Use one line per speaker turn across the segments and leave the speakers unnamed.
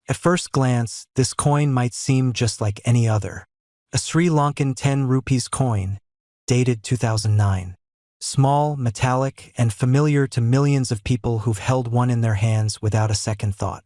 At first glance, this coin might seem just like any other. A Sri Lankan 10 rupees coin, dated 2009. Small, metallic, and familiar to millions of people who've held one in their hands without a second thought.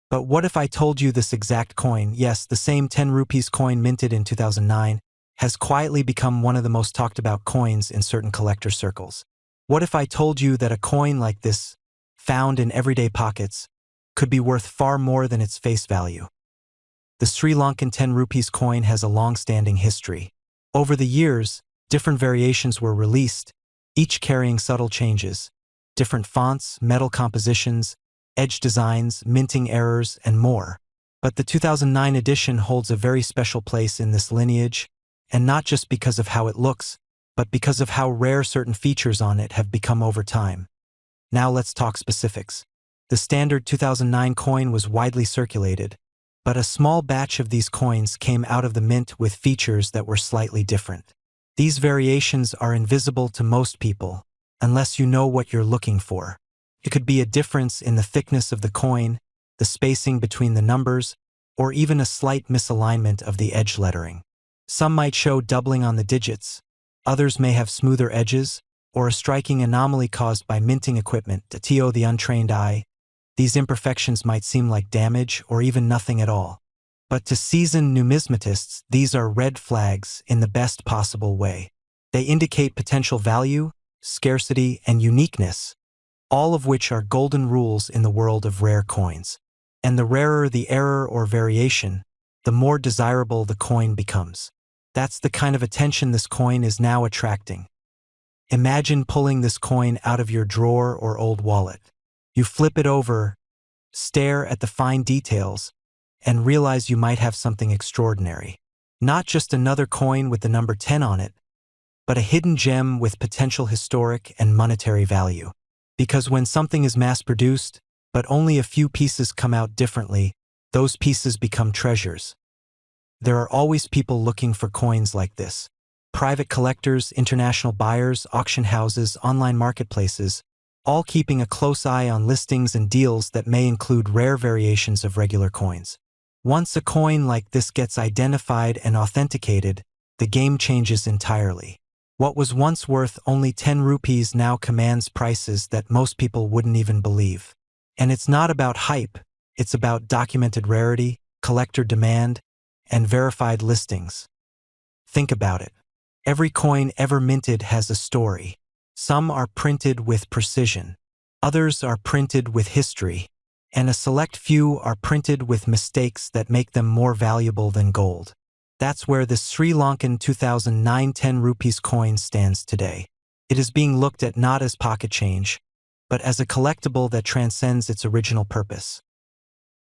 But what if I told you this exact coin, yes, the same 10 rupees coin minted in 2009, has quietly become one of the most talked about coins in certain collector circles? What if I told you that a coin like this, found in everyday pockets, could be worth far more than its face value? The Sri Lankan 10 rupees coin has a long-standing history. Over the years, different variations were released, each carrying subtle changes, different fonts, metal compositions, edge designs, minting errors, and more. But the 2009 edition holds a very special place in this lineage, and not just because of how it looks, but because of how rare certain features on it have become over time. Now let's talk specifics. The standard 2009 coin was widely circulated, but a small batch of these coins came out of the mint with features that were slightly different. These variations are invisible to most people, unless you know what you're looking for. It could be a difference in the thickness of the coin, the spacing between the numbers, or even a slight misalignment of the edge lettering. Some might show doubling on the digits, others may have smoother edges, or a striking anomaly caused by minting equipment to the untrained eye. These imperfections might seem like damage or even nothing at all. But to seasoned numismatists, these are red flags in the best possible way. They indicate potential value, scarcity, and uniqueness, all of which are golden rules in the world of rare coins. And the rarer the error or variation, the more desirable the coin becomes. That's the kind of attention this coin is now attracting. Imagine pulling this coin out of your drawer or old wallet. You flip it over, stare at the fine details, and realize you might have something extraordinary. Not just another coin with the number 10 on it, but a hidden gem with potential historic and monetary value. Because when something is mass-produced, but only a few pieces come out differently, those pieces become treasures. There are always people looking for coins like this. Private collectors, international buyers, auction houses, online marketplaces, all keeping a close eye on listings and deals that may include rare variations of regular coins. Once a coin like this gets identified and authenticated, the game changes entirely. What was once worth only 10 rupees now commands prices that most people wouldn't even believe. And it's not about hype, it's about documented rarity, collector demand, and verified listings. Think about it. Every coin ever minted has a story. Some are printed with precision, others are printed with history, and a select few are printed with mistakes that make them more valuable than gold. That's where the Sri Lankan 2009 10 rupees coin stands today. It is being looked at not as pocket change, but as a collectible that transcends its original purpose.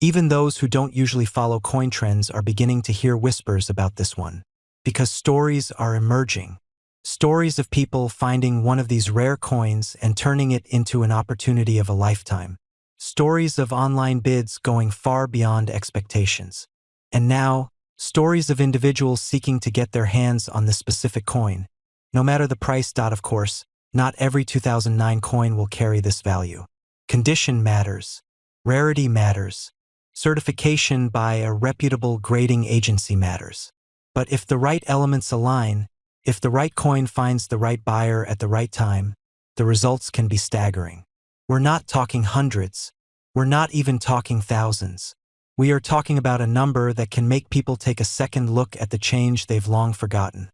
Even those who don't usually follow coin trends are beginning to hear whispers about this one, because stories are emerging. Stories of people finding one of these rare coins and turning it into an opportunity of a lifetime. Stories of online bids going far beyond expectations. And now, stories of individuals seeking to get their hands on this specific coin. No matter the price. Of course, not every 2009 coin will carry this value. Condition matters. Rarity matters. Certification by a reputable grading agency matters. But if the right elements align, if the right coin finds the right buyer at the right time, the results can be staggering. We're not talking hundreds. We're not even talking thousands. We are talking about a number that can make people take a second look at the change they've long forgotten.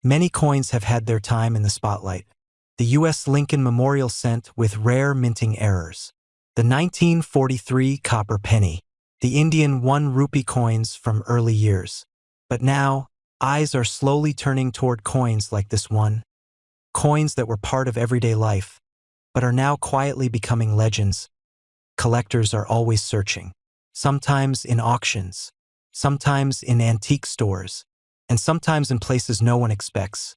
Many coins have had their time in the spotlight. The U.S. Lincoln Memorial Cent with rare minting errors. The 1943 copper penny. The Indian 1 rupee coins from early years. But now, eyes are slowly turning toward coins like this one. Coins that were part of everyday life, but are now quietly becoming legends. Collectors are always searching. Sometimes in auctions, sometimes in antique stores, and sometimes in places no one expects.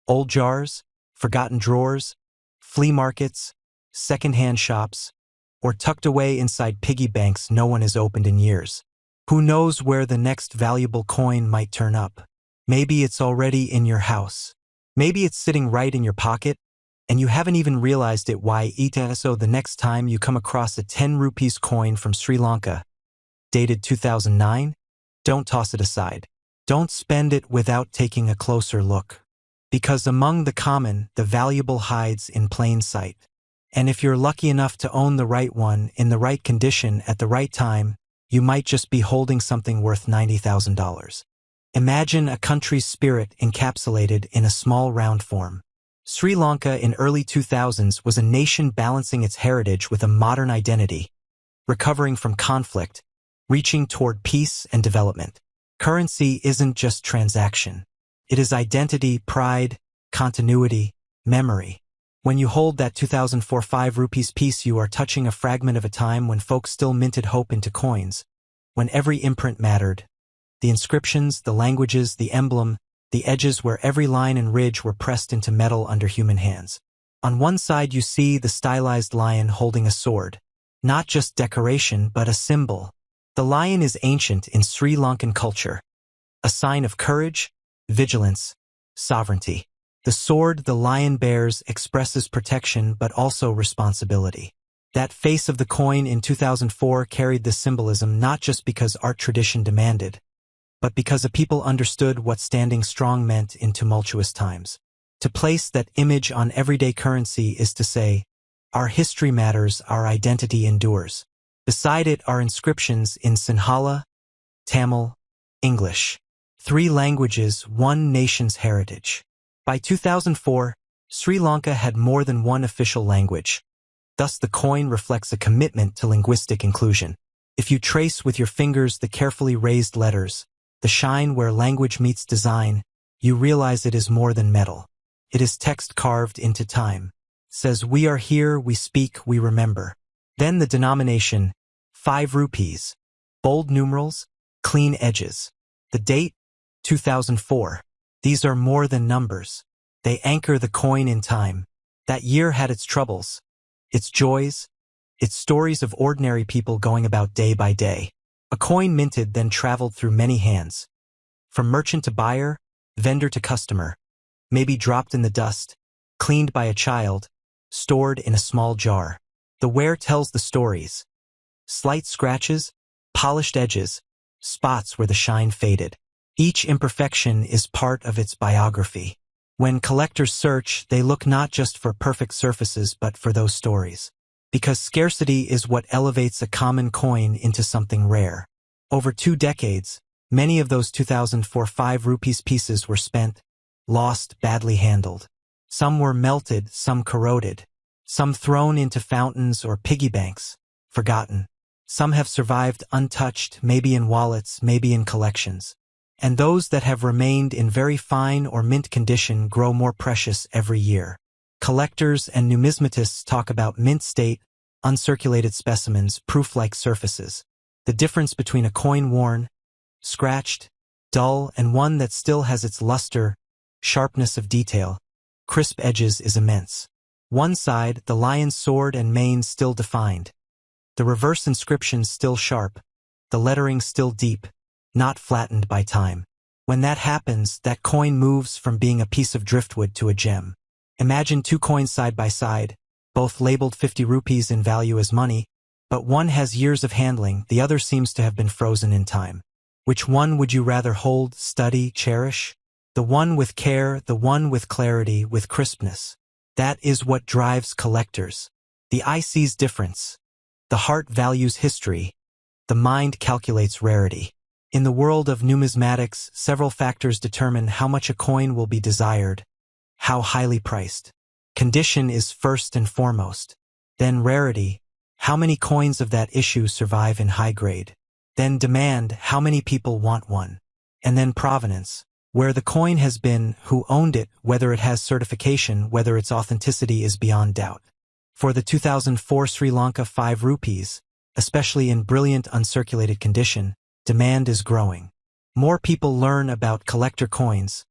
Old jars, forgotten drawers, flea markets, second-hand shops, or tucked away inside piggy banks no one has opened in years. Who knows where the next valuable coin might turn up? Maybe it's already in your house. Maybe it's sitting right in your pocket, and you haven't even realized it. So the next time you come across a 10 rupees coin from Sri Lanka, dated 2009? Don't toss it aside. Don't spend it without taking a closer look. Because among the common, the valuable hides in plain sight. And if you're lucky enough to own the right one in the right condition at the right time, you might just be holding something worth $90,000. Imagine a country's spirit encapsulated in a small round form. Sri Lanka in early 2000s was a nation balancing its heritage with a modern identity, recovering from conflict, reaching toward peace and development. Currency isn't just transaction. It is identity, pride, continuity, memory. When you hold that 2004 5 rupees piece, you are touching a fragment of a time when folks still minted hope into coins, when every imprint mattered. The inscriptions, the languages, the emblem, the edges where every line and ridge were pressed into metal under human hands. On one side you see the stylized lion holding a sword. Not just decoration, but a symbol. The lion is ancient in Sri Lankan culture. A sign of courage, vigilance, sovereignty. The sword the lion bears expresses protection but also responsibility. That face of the coin in 2004 carried this symbolism not just because art tradition demanded, but because a people understood what standing strong meant in tumultuous times. To place that image on everyday currency is to say, our history matters, our identity endures. Beside it are inscriptions in Sinhala, Tamil, English. 3 languages, one nation's heritage. By 2004, Sri Lanka had more than one official language. Thus the coin reflects a commitment to linguistic inclusion. If you trace with your fingers the carefully raised letters, the shine where language meets design, you realize it is more than metal. It is text carved into time. It says, we are here, we speak, we remember. Then the denomination, 5 rupees. Bold numerals, clean edges. The date, 2004. These are more than numbers. They anchor the coin in time. That year had its troubles, its joys, its stories of ordinary people going about day by day. A coin minted then traveled through many hands. From merchant to buyer, vendor to customer. Maybe dropped in the dust, cleaned by a child, stored in a small jar. The wear tells the stories. Slight scratches, polished edges, spots where the shine faded. Each imperfection is part of its biography. When collectors search, they look not just for perfect surfaces but for those stories. Because scarcity is what elevates a common coin into something rare. Over 2 decades, many of those 2004 5 rupees pieces were spent, lost, badly handled. Some were melted, some corroded. Some thrown into fountains or piggy banks, forgotten. Some have survived untouched, maybe in wallets, maybe in collections. And those that have remained in very fine or mint condition grow more precious every year. Collectors and numismatists talk about mint state, uncirculated specimens, proof-like surfaces. The difference between a coin worn, scratched, dull, and one that still has its luster, sharpness of detail, crisp edges is immense. One side, the lion's sword and mane still defined. The reverse inscription still sharp, the lettering still deep, not flattened by time. When that happens, that coin moves from being a piece of driftwood to a gem. Imagine 2 coins side by side, both labeled 50 rupees in value as money, but one has years of handling, the other seems to have been frozen in time. Which one would you rather hold, study, cherish? The one with care, the one with clarity, with crispness. That is what drives collectors. The eye sees difference. The heart values history. The mind calculates rarity. In the world of numismatics, several factors determine how much a coin will be desired, how highly priced. Condition is first and foremost. Then rarity, how many coins of that issue survive in high grade. Then demand, how many people want one. And then provenance, where the coin has been, who owned it, whether it has certification, whether its authenticity is beyond doubt. For the 2004 Sri Lanka 5 rupees, especially in brilliant uncirculated condition, demand is growing. More people learn about collector coins.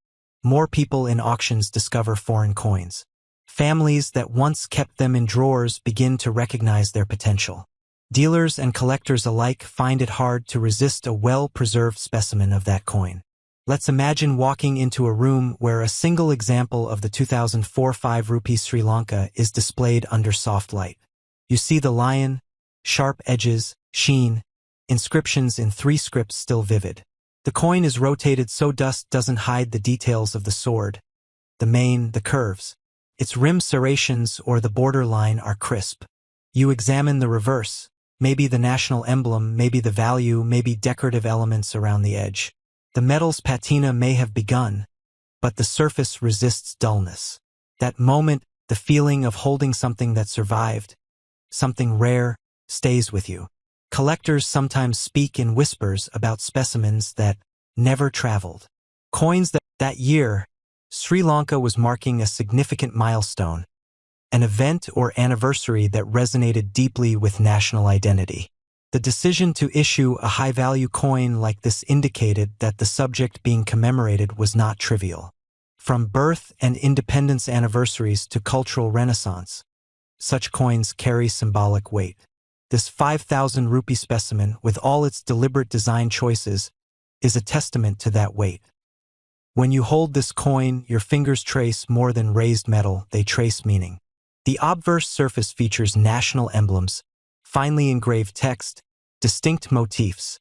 More people in auctions discover foreign coins. Families that once kept them in drawers begin to recognize their potential. Dealers and collectors alike find it hard to resist a well-preserved specimen of that coin. Let's imagine walking into a room where a single example of the 2004 5 rupees Sri Lanka is displayed under soft light. You see the lion, sharp edges, sheen, inscriptions in 3 scripts still vivid. The coin is rotated so dust doesn't hide the details of the sword, the mane, the curves. Its rim serrations or the borderline are crisp. You examine the reverse, maybe the national emblem, maybe the value, maybe decorative elements around the edge. The metal's patina may have begun, but the surface resists dullness. That moment, the feeling of holding something that survived, something rare, stays with you. Collectors sometimes speak in whispers about specimens that never traveled. Coins that year, Sri Lanka was marking a significant milestone, an event or anniversary that resonated deeply with national identity. The decision to issue a high-value coin like this indicated that the subject being commemorated was not trivial. From birth and independence anniversaries to cultural renaissance, such coins carry symbolic weight. This 5,000 rupee specimen, with all its deliberate design choices, is a testament to that weight. When you hold this coin, your fingers trace more than raised metal, they trace meaning. The obverse surface features national emblems, finely engraved text, distinct motifs.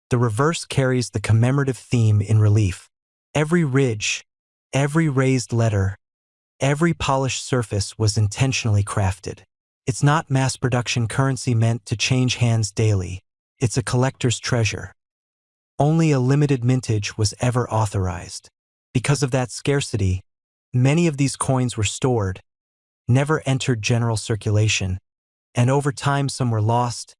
The reverse carries the commemorative theme in relief. Every ridge, every raised letter, every polished surface was intentionally crafted. It's not mass-production currency meant to change hands daily. It's a collector's treasure. Only a limited mintage was ever authorized. Because of that scarcity, many of these coins were stored, never entered general circulation, and over time some were lost,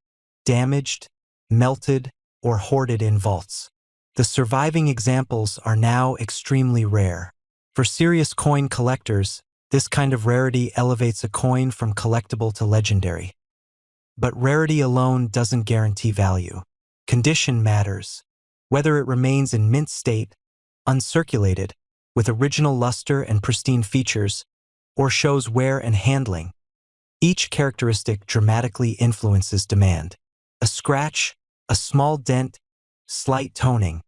damaged, melted, or hoarded in vaults. The surviving examples are now extremely rare. For serious coin collectors, this kind of rarity elevates a coin from collectible to legendary. But rarity alone doesn't guarantee value. Condition matters. Whether it remains in mint state, uncirculated, with original luster and pristine features, or shows wear and handling, each characteristic dramatically influences demand. A scratch, a small dent, slight toning,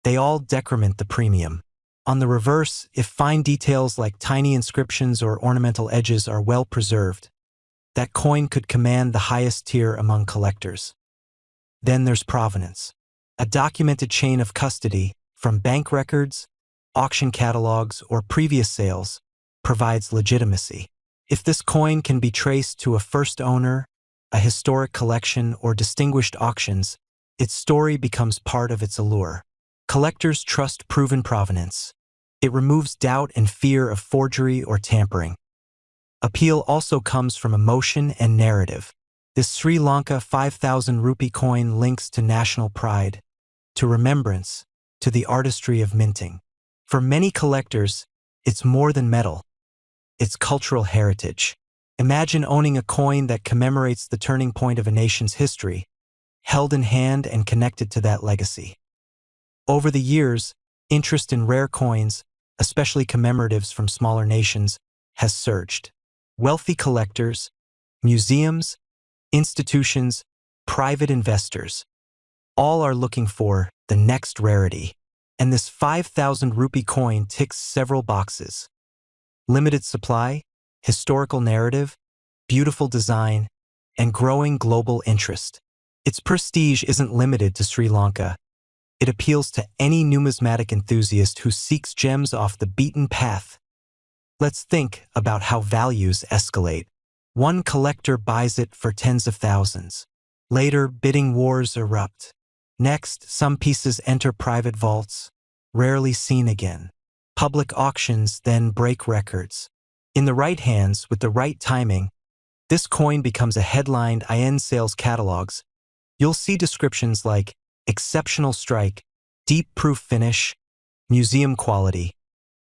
they all decrement the premium. On the reverse, if fine details like tiny inscriptions or ornamental edges are well preserved, that coin could command the highest tier among collectors. Then there's provenance. A documented chain of custody, from bank records, auction catalogs, or previous sales, provides legitimacy. If this coin can be traced to a first owner, a historic collection, or distinguished auctions, its story becomes part of its allure. Collectors trust proven provenance. It removes doubt and fear of forgery or tampering. Appeal also comes from emotion and narrative. This Sri Lanka 5,000 rupee coin links to national pride, to remembrance, to the artistry of minting. For many collectors, it's more than metal. It's cultural heritage. Imagine owning a coin that commemorates the turning point of a nation's history, held in hand and connected to that legacy. Over the years, interest in rare coins, especially commemoratives from smaller nations, has surged. Wealthy collectors, museums, institutions, private investors, all are looking for the next rarity. And this 5,000 rupee coin ticks several boxes. Limited supply, historical narrative, beautiful design, and growing global interest. Its prestige isn't limited to Sri Lanka. It appeals to any numismatic enthusiast who seeks gems off the beaten path. Let's think about how values escalate. One collector buys it for tens of thousands. Later, bidding wars erupt. Next, some pieces enter private vaults, rarely seen again. Public auctions then break records. In the right hands, with the right timing, this coin becomes a headline in sales catalogs. You'll see descriptions like exceptional strike, deep proof finish, museum quality,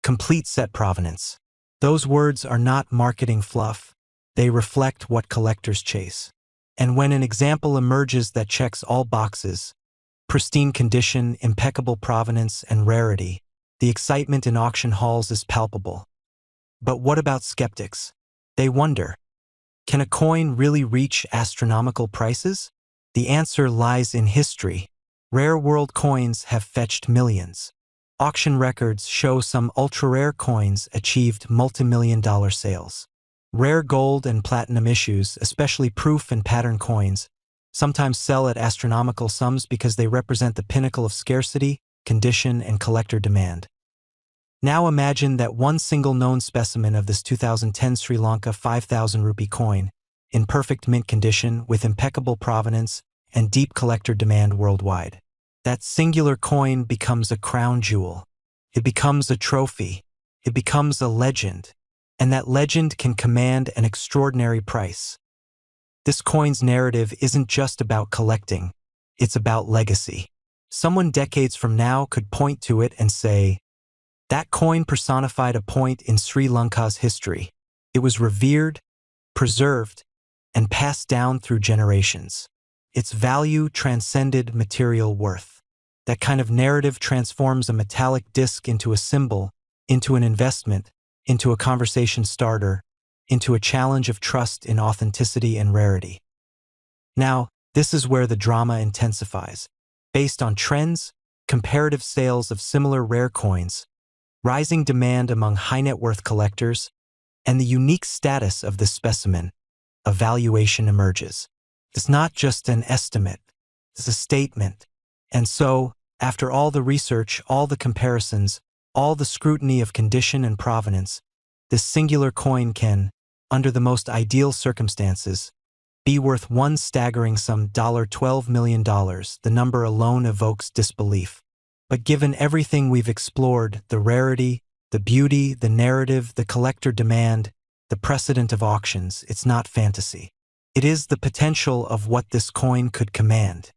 complete set provenance. Those words are not marketing fluff. They reflect what collectors chase. And when an example emerges that checks all boxes, pristine condition, impeccable provenance, and rarity, the excitement in auction halls is palpable. But what about skeptics? They wonder, can a coin really reach astronomical prices? The answer lies in history. Rare world coins have fetched millions. Auction records show some ultra-rare coins achieved multi-million-dollar sales. Rare gold and platinum issues, especially proof and pattern coins, sometimes sell at astronomical sums because they represent the pinnacle of scarcity, condition, and collector demand. Now imagine that one single known specimen of this 2010 Sri Lanka 5,000 rupee coin, in perfect mint condition with impeccable provenance and deep collector demand worldwide. That singular coin becomes a crown jewel. It becomes a trophy. It becomes a legend. And that legend can command an extraordinary price. This coin's narrative isn't just about collecting. It's about legacy. Someone decades from now could point to it and say, that coin personified a point in Sri Lanka's history. It was revered, preserved, and passed down through generations. Its value transcended material worth. That kind of narrative transforms a metallic disc into a symbol, into an investment, into a conversation starter, into a challenge of trust in authenticity and rarity. Now, this is where the drama intensifies. Based on trends, comparative sales of similar rare coins, rising demand among high-net-worth collectors, and the unique status of this specimen, a valuation emerges. It's not just an estimate, it's a statement. And so, after all the research, all the comparisons, all the scrutiny of condition and provenance, this singular coin can, under the most ideal circumstances, be worth one staggering sum $12 million. The number alone evokes disbelief. But given everything we've explored, the rarity, the beauty, the narrative, the collector demand, the precedent of auctions, it's not fantasy. It is the potential of what this coin could command.